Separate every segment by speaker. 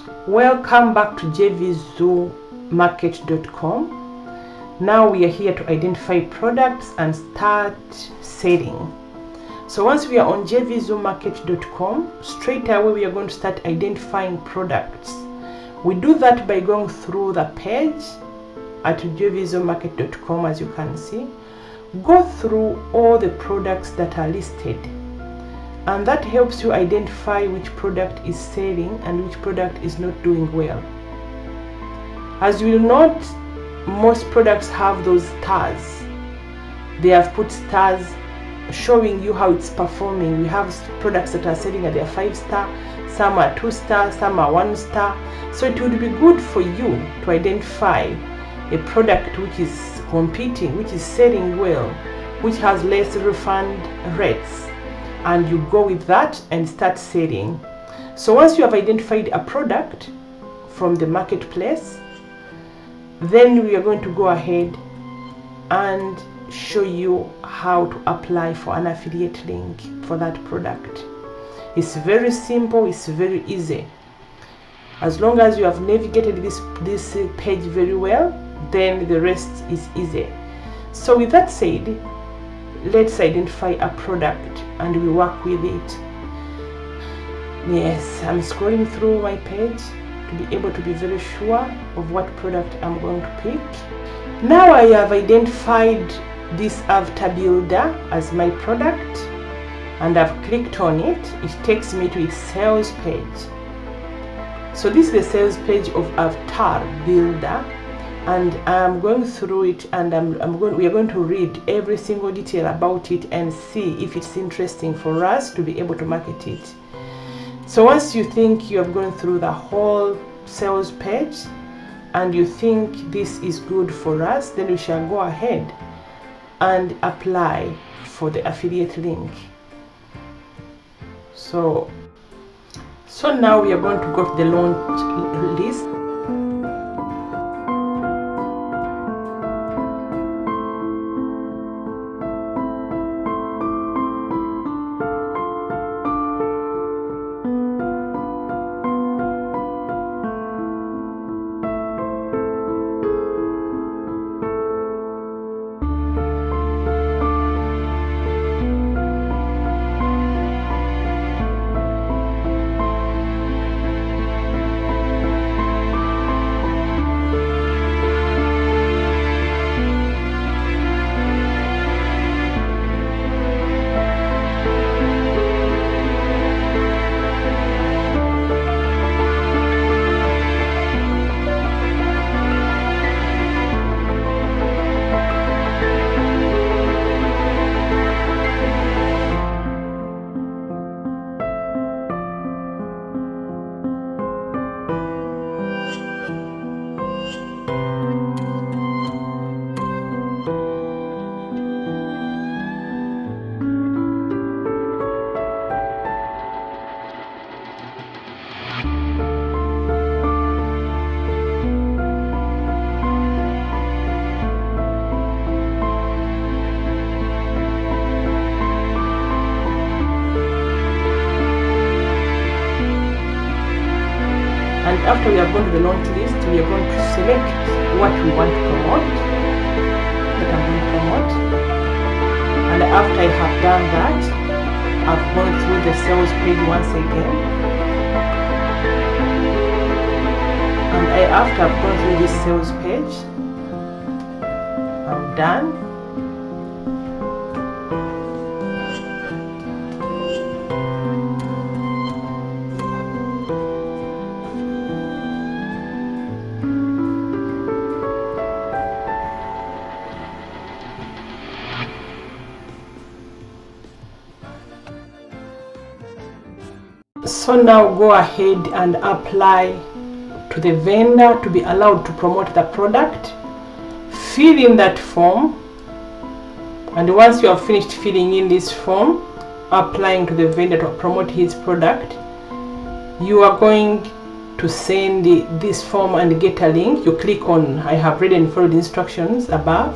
Speaker 1: Welcome back to jvzoomarket.com. Now we are here to identify products and start selling. So once we are on jvzoomarket.com, straight away we are going to start identifying products. We do that by going through the page at jvzoomarket.com. As you can see, go through all the products that are listed, and that helps you identify which product is selling and which product is not doing well. As you will note, most products have those stars. They have put stars showing you how it's performing. We have products that are selling at their 5-star, some are 2-star, some are 1-star. So it would be good for you to identify a product which is competing, which is selling well, which has less refund rates, and you go with that and start selling. So once you have identified a product from the marketplace, then we are going to go ahead and show you how to apply for an affiliate link for that product. It's very simple, it's very easy. As long as you have navigated this page very well, then the rest is easy. So with that said, let's identify a product and we work with it. Yes, I'm scrolling through my page to be able to be very sure of what product I'm going to pick. Now I have identified this avatar builder as my product and I've clicked on it. It takes me to its sales page. So this is the sales page of avatar builder, and I'm going through it, and we are going to read every single detail about it and see if it's interesting for us to be able to market it. So once you think you have gone through the whole sales page and you think this is good for us, then we shall go ahead and apply for the affiliate link. So now we are going to go to the launch list. And after we have gone to the launch list, we are going to select what we want to promote, that I'm going to promote. And after I have done that, I've gone through the sales page once again. And after I've gone through this sales page, I'm done. So now go ahead and apply to the vendor to be allowed to promote the product. Fill in that form, and once you have finished filling in this form, applying to the vendor to promote his product, you are going to send this form and get a link. You click on I have read and followed instructions above.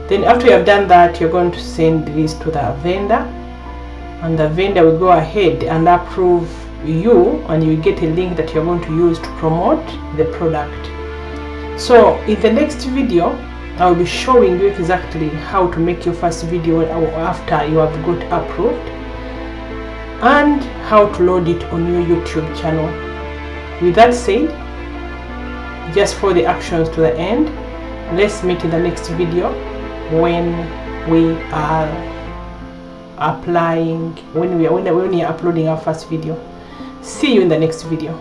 Speaker 1: Then after you have done that, you're going to send this to the vendor, and the vendor will go ahead and approve you, and you get a link that you're going to use to promote the product. So in the next video, I'll be showing you exactly how to make your first video after you have got approved, and how to load it on your YouTube channel. With that said, just follow the actions to the end. Let's meet in the next video when we are when we are uploading our first video. See you in the next video.